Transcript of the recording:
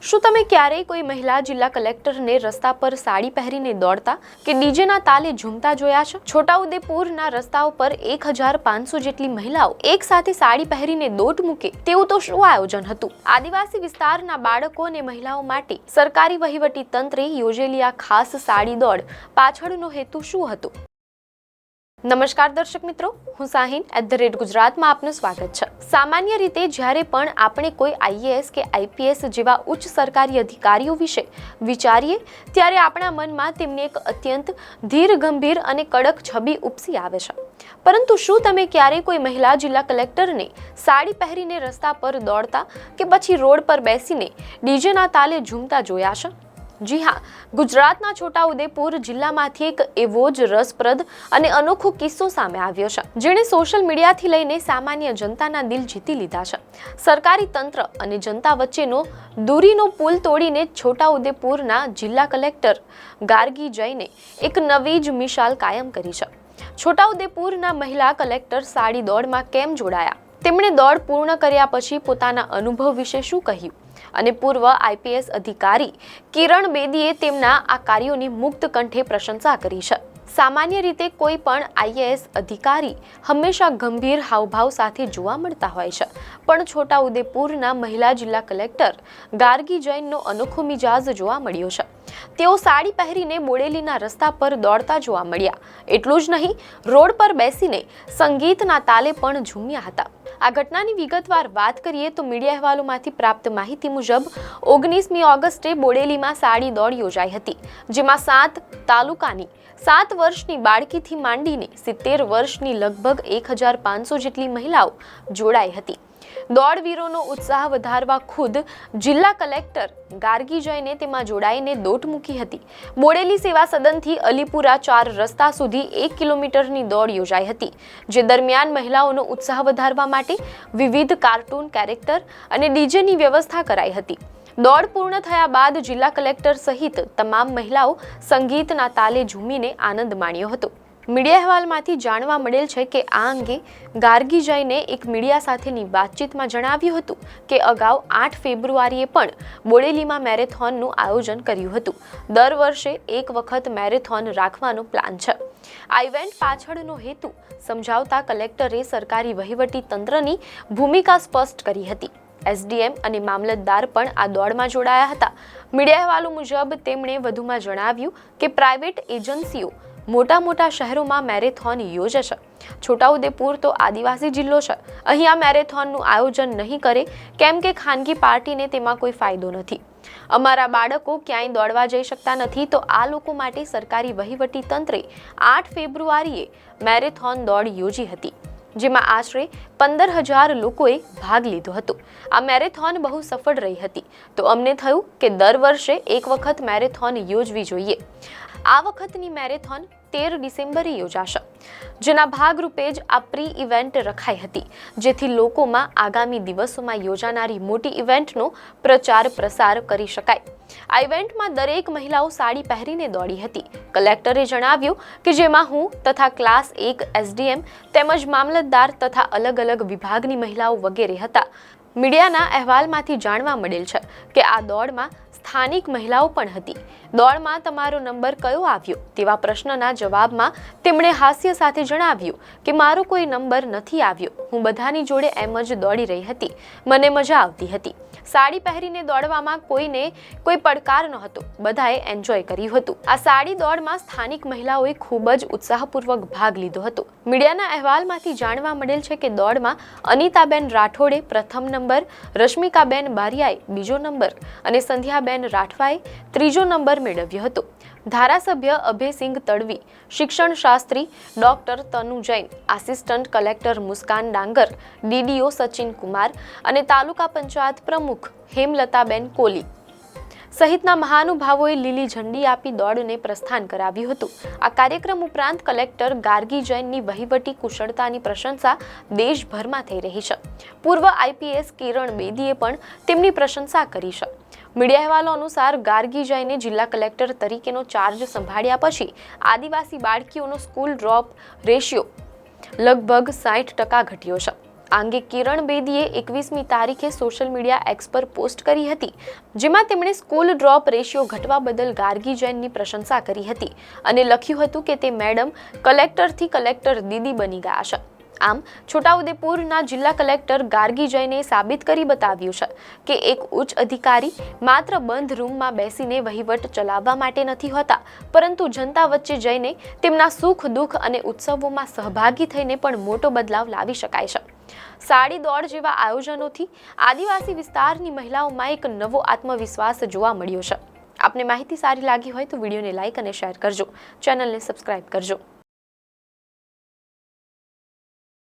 શું તમે ક્યારેય કોઈ મહિલા જિલ્લા કલેક્ટરને રસ્તા પર સાડી પહેરીને દોડતા કે ડીજેના તાલે ઝૂમતા જોયા છે? છોટાઉદેપુરના રસ્તાઓ પર 1500 જેટલી મહિલાઓ એક સાથે સાડી પહેરીને દોટ મૂકે તેવું તો શું આયોજન હતું? આદિવાસી વિસ્તારના બાળકો અને મહિલાઓ માટે સરકારી વહીવટી તંત્રે યોજેલી આ ખાસ સાડી દોડ પાછળનો હેતુ શું હતો? નમસ્કાર દર્શક મિત્રો, હું સાહિન @ગુજરાતમાં આપનું સ્વાગત છે। સામાન્ય રીતે જ્યારે પણ આપણે કોઈ આઈએએસ કે આઈપીએસ જેવા ઉચ્ચ સરકારી અધિકારીઓ વિશે વિચારીએ ત્યારે આપણા મનમાં તેમની એક અત્યંત ધીર, ગંભીર અને કડક છબી ઉપસી આવે છે। પરંતુ શું તમે ક્યારેય કોઈ મહિલા જિલ્લા કલેક્ટરને સાડી પહેરીને રસ્તા પર દોડતા કે પછી રોડ પર બેસીને ડીજેના તાલે ઝૂમતા જોયા છે? જી હા, ગુજરાતના છોટાઉદેપુર જિલ્લામાંથી એક એવો જ રસપ્રદ અને અનોખો કિસ્સો સામે આવ્યો છે, જેણે સોશિયલ મીડિયાથી લઈને સામાન્ય જનતાના દિલ જીતી લીધા છે। સરકારી તંત્ર અને જનતા વચ્ચેનો દૂરીનો પુલ તોડીને છોટાઉદેપુરના જિલ્લા કલેક્ટર ગાર્ગી જૈને એક નવી જ મિસાલ કાયમ કરી છે। છોટાઉદેપુરના મહિલા કલેક્ટર સાડી દોડમાં કેમ જોડાયા? તેમણે દોડ પૂર્ણ કર્યા પછી પોતાના અનુભવ વિશે શું કહ્યું? અને પૂર્વ આઈપીએસ અધિકારી કિરણ બેદીએ તેમના આ કાર્યોની મુક્ત કંઠે પ્રશંસા કરી છે। સામાન્ય રીતે કોઈ પણ આઈએએસ અધિકારી હંમેશા ગંભીર હાવભાવ સાથે જોવા મળતા હોય છે, પણ છોટાઉદેપુરના મહિલા જિલ્લા કલેક્ટર ગાર્ગી જૈનનો અનોખો મિજાજ જોવા મળ્યો છે। તેઓ સાડી પહેરીને બોડેલીના રસ્તા પર દોડતા જોવા મળ્યા। એટલું જ નહીં, રોડ પર બેસીને સંગીતના તાલે પણ ઝૂમ્યા હતા। આ ઘટનાની વિગતવાર વાત કરીએ તો મીડિયા અહેવાલોમાંથી પ્રાપ્ત માહિતી મુજબ 19મી ઓગસ્ટે બોડેલીમાં સાડી દોડ યોજાઈ હતી, જેમાં 7 તાલુકાની 7 વર્ષની બાળકીથી માંડીને 70 વર્ષની લગભગ 1500 જેટલી મહિલાઓ જોડાઈ હતી। દોડવીરોનો ઉત્સાહ વધારવા ખુદ જિલ્લા કલેક્ટર ગાર્ગી જૈને તેમાં જોડાઈને દોટ મૂકી હતી। બોડેલી સેવા સદનથી અલીપુરા 4 રસ્તા સુધી 1 કિલોમીટરની દોડ યોજાઈ હતી, જે દરમિયાન મહિલાઓનો ઉત્સાહ વધારવા માટે વિવિધ કાર્ટૂન કેરેક્ટર અને ડીજેની વ્યવસ્થા કરાઈ હતી। દોડ પૂર્ણ થયા બાદ જિલ્લા કલેક્ટર સહિત તમામ મહિલાઓ સંગીતના તાલે ઝૂમીને આનંદ માણ્યો હતો। મીડિયા અહેવાલમાંથી જાણવા મળેલ છે કે આ અંગે ગાર્ગી જૈને એક મીડિયા સાથેની વાતચીતમાં જણાવ્યું હતું કે અગાઉ 8 ફેબ્રુઆરીએ પણ બોડેલીમાં મેરેથોનનું આયોજન કર્યું હતું। દર વર્ષે એક વખત મેરેથોન રાખવાનો પ્લાન છે। આ ઇવેન્ટ પાછળનો હેતુ સમજાવતા કલેક્ટરે સરકારી વહીવટી તંત્રની ભૂમિકા સ્પષ્ટ કરી હતી। એસડીએમ અને મામલતદાર પણ આ દોડમાં જોડાયા હતા। મીડિયા અહેવાલો મુજબ તેમણે વધુમાં જણાવ્યું કે પ્રાઇવેટ એજન્સીઓ મોટા શહેરોમાં મેરેથોન યોજે છે। છોટાઉદેપુર તો આદિવાસી જિલ્લો છે, અહીં આ મેરેથોનનું આયોજન નહીં કરે કેમ કે ખાનગી પાર્ટીને તેમાં કોઈ ફાયદો નથી। અમારા બાળકો ક્યાંય દોડવા જઈ શકતા નથી, તો આ લોકો માટે સરકારી વહીવટી તંત્રે 8 ફેબ્રુઆરીએ મેરેથોન દોડ યોજી હતી, જેમાં આશરે 15,000 લોકોએ ભાગ લીધો હતો। આ મેરેથોન બહુ સફળ રહી હતી, તો અમને થયું કે દર વર્ષે એક વખત મેરેથોન યોજવી જોઈએ। આ વખતની મેરેથોન 13 ડિસેમ્બરે યોજાશે, જેના ભાગરૂપે જ આ પ્રી ઇવેન્ટ રખાઈ હતી, જેથી લોકોમાં આગામી દિવસોમાં યોજાનારી મોટી ઇવેન્ટનો પ્રચાર પ્રસાર કરી શકાય। આ ઇવેન્ટમાં દરેક મહિલાઓ સાડી પહેરીને દોડી હતી। કલેક્ટરે જણાવ્યું કે જેમાં હું તથા ક્લાસ 1 એસડીએમ તેમજ મામલતદાર તથા અલગ વિભાગની મહિલાઓ વગેરે હતા। મીડિયાના અહેવાલમાંથી જાણવા મળેલ છે કે આ દોડમાં સ્થાનિક મહિલાઓ પણ હતી। દોડમાં તમારો નંબર કયો આવ્યો તેવા પ્રશ્નના જવાબમાં તેમણે હાસ્ય સાથે જણાવ્યું કે મારો કોઈ નંબર નથી આવ્યો, હું બધાની જોડે એમ જ દોડી રહી હતી, મને મજા આવતી હતી। સાડી પહેરીને દોડવામાં કોઈને કોઈ પડકાર નહોતો, બધાએ એન્જોય કર્યું હતું। આ સાડી દોડમાં સ્થાનિક મહિલાઓએ ખૂબ જ ઉત્સાહપૂર્વક ભાગ લીધો હતો। મીડિયાના અહેવાલમાંથી જાણવા મળેલ છે કે દોડમાં અનિતાબેન રાઠોડે પ્રથમ નંબર, રશ્મિકાબેન બારિયાએ બીજો નંબર અને સંધ્યાબેન રાઠવાએ ત્રીજો નંબર મેળવ્યો હતો। ધારાસભ્ય અભયસિંહ તડવી, શિક્ષણ શાસ્ત્રી ડોક્ટર તનુ જૈન, આસિસ્ટન્ટ કલેક્ટર મુસ્કાન ડાંગર, ડીડીઓ સચિન કુમાર અને તાલુકા પંચાયત પ્રમુખ હેમલતાબેન કોલી સહિતના મહાનુભાવોએ લીલી ઝંડી આપી દોડને પ્રસ્થાન કરાવ્યું હતું। આ કાર્યક્રમ ઉપરાંત કલેક્ટર ગાર્ગી જૈનની વહીવટી કુશળતાની પ્રશંસા દેશભરમાં થઈ રહી છે। પૂર્વ આઈપીએસ કિરણ બેદીએ પણ તેમની પ્રશંસા કરી છે। મીડિયા અહેવાલો અનુસાર ગાર્ગી જૈને જિલ્લા કલેક્ટર તરીકેનો ચાર્જ સંભાળ્યા પછી આદિવાસી બાળકીઓનો સ્કૂલ ડ્રોપ રેશિયો લગભગ 60% ઘટ્યો છે। આ અંગે કિરણ બેદીએ 21મી તારીખે સોશિયલ મીડિયા એક્સ પર પોસ્ટ કરી હતી, જેમાં તેમણે સ્કૂલ ડ્રોપ રેશિયો ઘટવા બદલ ગાર્ગી જૈનની પ્રશંસા કરી હતી અને લખ્યું હતું કે તે મેડમ કલેક્ટરથી કલેક્ટર દીદી બની ગયા છે. આમ છોટાઉદેપુરના જિલ્લા કલેક્ટર ગાર્ગી જૈને સાબિત કરી બતાવ્યું છે કે એક ઉચ્ચ અધિકારી માત્ર બંધ રૂમમાં બેસીને વહીવટ ચલાવવા માટે નથી હોતા, પરંતુ જનતા વચ્ચે જઈને તેમના સુખ દુઃખ અને ઉત્સવોમાં સહભાગી થઈને પણ મોટો બદલાવ લાવી શકાય છે. સાડી દોડ જેવા આયોજનોથી આદિવાસી વિસ્તારની મહિલાઓમાં એક નવો આત્મવિશ્વાસ જોવા મળ્યો છે. આપને માહિતી સારી લાગી હોય તો વિડીયોને લાઈક અને શેર કરજો, ચેનલને સબસ્ક્રાઇબ કરજો.